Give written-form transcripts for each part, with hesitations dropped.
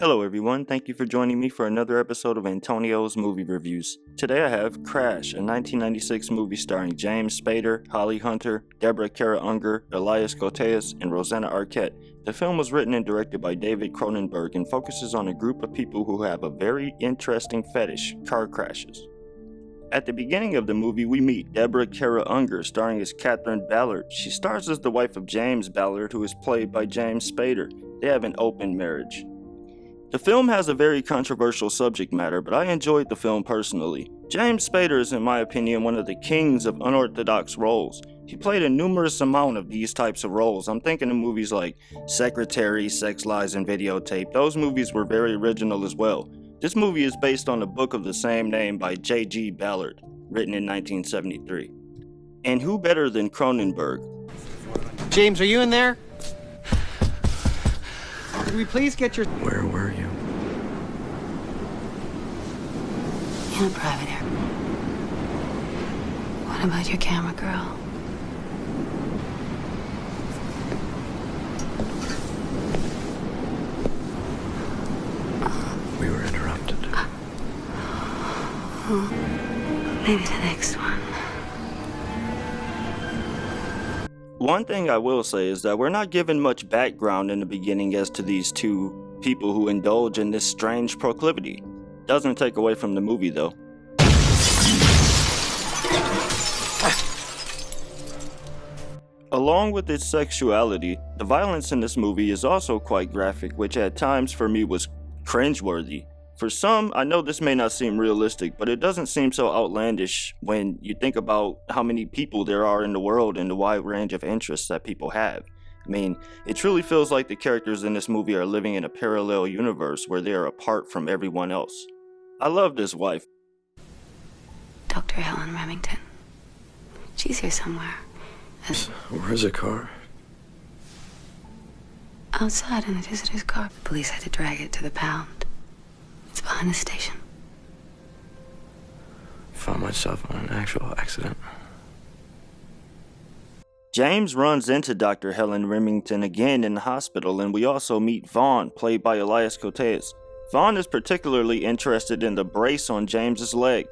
Hello everyone, thank you for joining me for another episode of Antonio's Movie Reviews. Today I have Crash, a 1996 movie starring James Spader, Holly Hunter, Deborah Kara Unger, Elias Koteas, and Rosanna Arquette. The film was written and directed by David Cronenberg and focuses on a group of people who have a very interesting fetish, car crashes. At the beginning of the movie, we meet Deborah Kara Unger, starring as Catherine Ballard. She stars as the wife of James Ballard, who is played by James Spader. They have an open marriage. The film has a very controversial subject matter, but I enjoyed the film personally. James Spader is, in my opinion, one of the kings of unorthodox roles. He played a numerous amount of these types of roles. I'm thinking of movies like Secretary, Sex, Lies, and Videotape. Those movies were very original as well. This movie is based on a book of the same name by J.G. Ballard, written in 1973. And who better than Cronenberg? James, are you in there? Could we please get your... Where were you? In a private area. What about your camera girl? We were interrupted. Maybe the next one. One thing I will say is that we're not given much background in the beginning as to these two people who indulge in this strange proclivity. Doesn't take away from the movie though. Along with its sexuality, the violence in this movie is also quite graphic, which at times for me was cringeworthy. For some, I know this may not seem realistic, but it doesn't seem so outlandish when you think about how many people there are in the world and the wide range of interests that people have. I mean, it truly feels like the characters in this movie are living in a parallel universe where they are apart from everyone else. I love this wife. Dr. Helen Remington. She's here somewhere. Where's the car? Outside in the visitor's car. Police had to drag it to the pound. It's behind the station. Found myself in an actual accident. James runs into Dr. Helen Remington again in the hospital, and we also meet Vaughn, played by Elias Koteas. Vaughn is particularly interested in the brace on James's leg.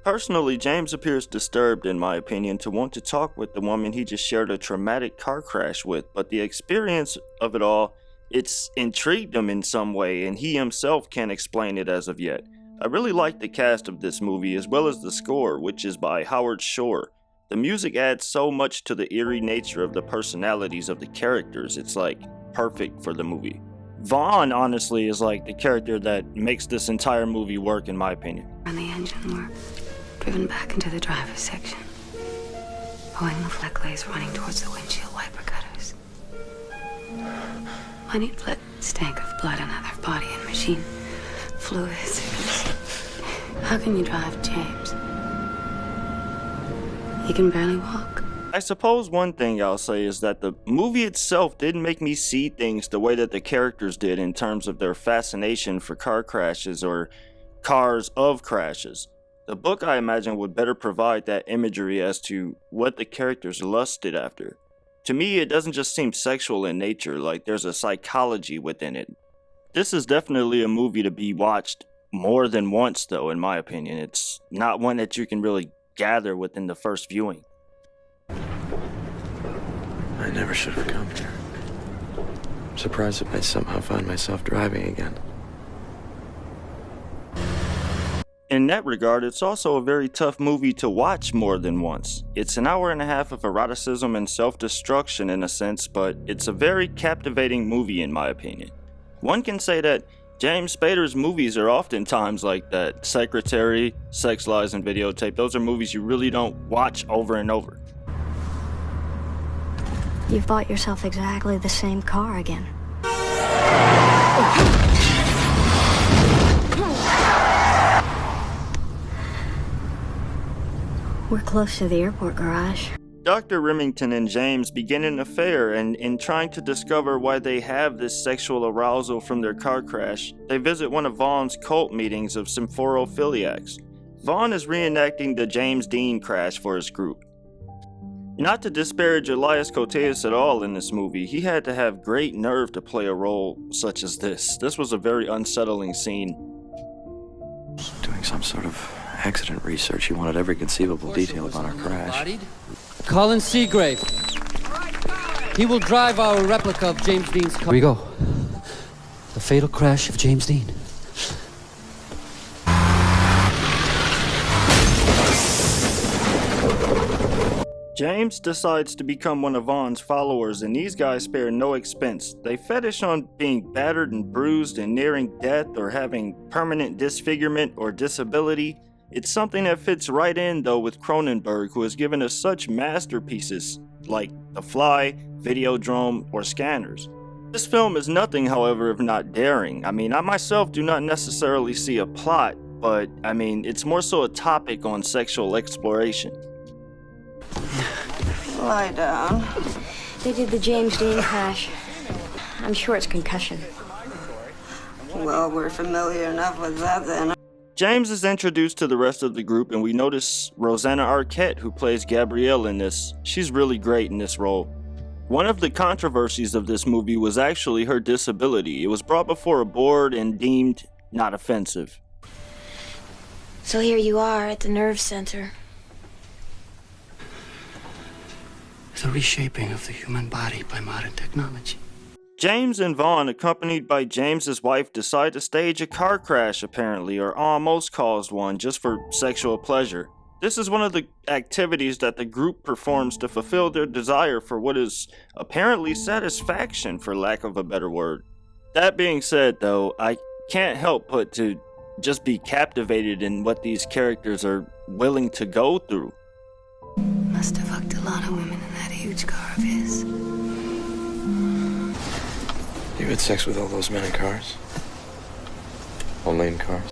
Personally, James appears disturbed, in my opinion, to want to talk with the woman he just shared a traumatic car crash with, but the experience of it all, it's intrigued him in some way, and he himself can't explain it as of yet. I really like the cast of this movie, as well as the score, which is by Howard Shore. The music adds so much to the eerie nature of the personalities of the characters, it's like perfect for the movie. Vaughn, honestly, is like the character that makes this entire movie work, in my opinion. And the engine were driven back into the driver's section. Pulling the fleck lays running towards the windshield wiper cutters. Honeyed blood, stank of blood and other body and machine fluids. How can you drive, James? He can barely walk. I suppose one thing I'll say is that the movie itself didn't make me see things the way that the characters did in terms of their fascination for car crashes or cars of crashes. The book, I imagine, would better provide that imagery as to what the characters lusted after. To me, it doesn't just seem sexual in nature, like there's a psychology within it. This is definitely a movie to be watched more than once, though, in my opinion. It's not one that you can really gather within the first viewing. I never should have come here. I'm surprised that I somehow find myself driving again. In that regard, it's also a very tough movie to watch more than once. It's an hour and a half of eroticism and self-destruction in a sense, but it's a very captivating movie in my opinion. One can say that James Spader's movies are oftentimes like that. Secretary, Sex, Lies, and Videotape, those are movies you really don't watch over and over. You've bought yourself exactly the same car again. We're close to the airport garage. Dr. Remington and James begin an affair, and in trying to discover why they have this sexual arousal from their car crash, they visit one of Vaughn's cult meetings of symphorophiliacs. Vaughn is reenacting the James Dean crash for his group. Not to disparage Elias Koteas at all in this movie, he had to have great nerve to play a role such as this. This was a very unsettling scene. Doing some sort of accident research. He wanted every conceivable detail about our crash. Colin Seagrave. He will drive our replica of James Dean's car. Here we go. The fatal crash of James Dean. James decides to become one of Vaughn's followers, and these guys spare no expense. They fetish on being battered and bruised and nearing death or having permanent disfigurement or disability. It's something that fits right in, though, with Cronenberg, who has given us such masterpieces like The Fly, Videodrome, or Scanners. This film is nothing, however, if not daring. I myself do not necessarily see a plot, but it's more so a topic on sexual exploration. Lie down. They did the James Dean crash. I'm sure it's concussion. Well, we're familiar enough with that then. James is introduced to the rest of the group, and we notice Rosanna Arquette, who plays Gabrielle in this. She's really great in this role. One of the controversies of this movie was actually her disability. It was brought before a board and deemed not offensive. So here you are at the nerve center. The reshaping of the human body by modern technology. James and Vaughn, accompanied by James's wife, decide to stage a car crash, apparently, or almost caused one, just for sexual pleasure. This is one of the activities that the group performs to fulfill their desire for what is apparently satisfaction, for lack of a better word. That being said, though, I can't help but to just be captivated in what these characters are willing to go through. Must have fucked a lot of women in that huge car of his. You had sex with all those men in cars? Only in cars?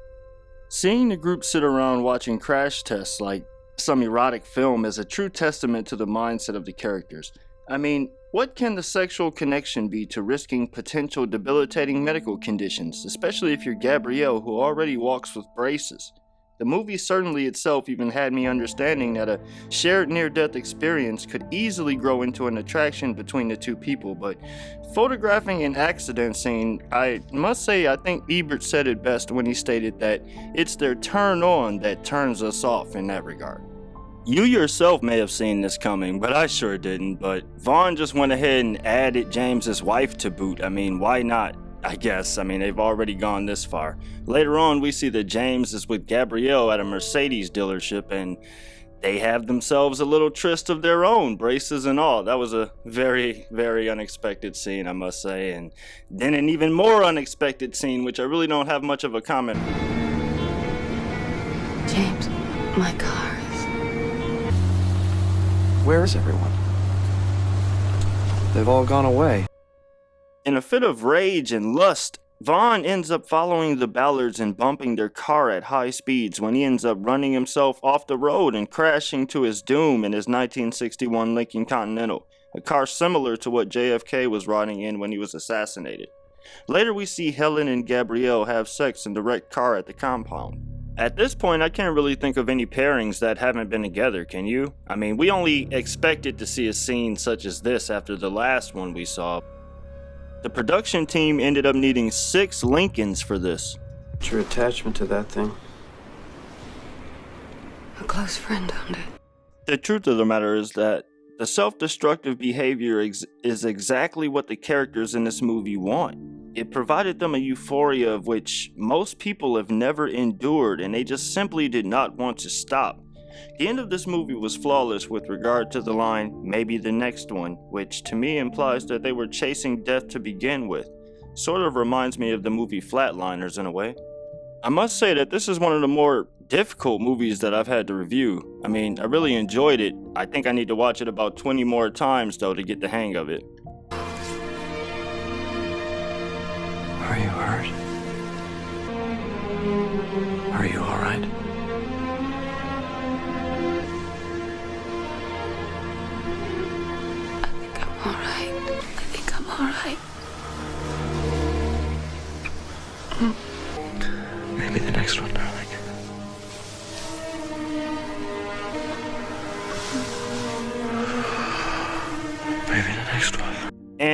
Seeing the group sit around watching crash tests like some erotic film is a true testament to the mindset of the characters. What can the sexual connection be to risking potential debilitating medical conditions, especially if you're Gabrielle, who already walks with braces? The movie certainly itself even had me understanding that a shared near-death experience could easily grow into an attraction between the two people, but photographing an accident scene, I must say I think Ebert said it best when he stated that it's their turn on that turns us off in that regard. You yourself may have seen this coming, but I sure didn't, but Vaughn just went ahead and added James's wife to boot. Why not? I guess. They've already gone this far. Later on, we see that James is with Gabrielle at a Mercedes dealership, and they have themselves a little tryst of their own, braces and all. That was a very, very unexpected scene, I must say. And then an even more unexpected scene, which I really don't have much of a comment. James, my car is... Where is everyone? They've all gone away. In a fit of rage and lust, Vaughn ends up following the Ballards and bumping their car at high speeds when he ends up running himself off the road and crashing to his doom in his 1961 Lincoln Continental, a car similar to what JFK was riding in when he was assassinated. Later we see Helen and Gabrielle have sex in the wrecked car at the compound. At this point, I can't really think of any pairings that haven't been together, can you? We only expected to see a scene such as this after the last one we saw. The production team ended up needing 6 Lincolns for this. What's your attachment to that thing? A close friend owned it. The truth of the matter is that the self-destructive behavior is exactly what the characters in this movie want. It provided them a euphoria of which most people have never endured, and they just simply did not want to stop. The end of this movie was flawless with regard to the line, "maybe the next one," which to me implies that they were chasing death to begin with. Sort of reminds me of the movie Flatliners in a way. I must say that this is one of the more difficult movies that I've had to review. I really enjoyed it. I think I need to watch it about 20 more times though to get the hang of it. Are you hurt? Are you all right? All right. Maybe the next one, darling.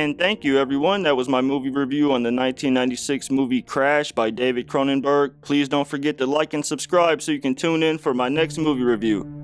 And thank you everyone, that was my movie review on the 1996 movie Crash by David Cronenberg. Please don't forget to like and subscribe so you can tune in for my next movie review.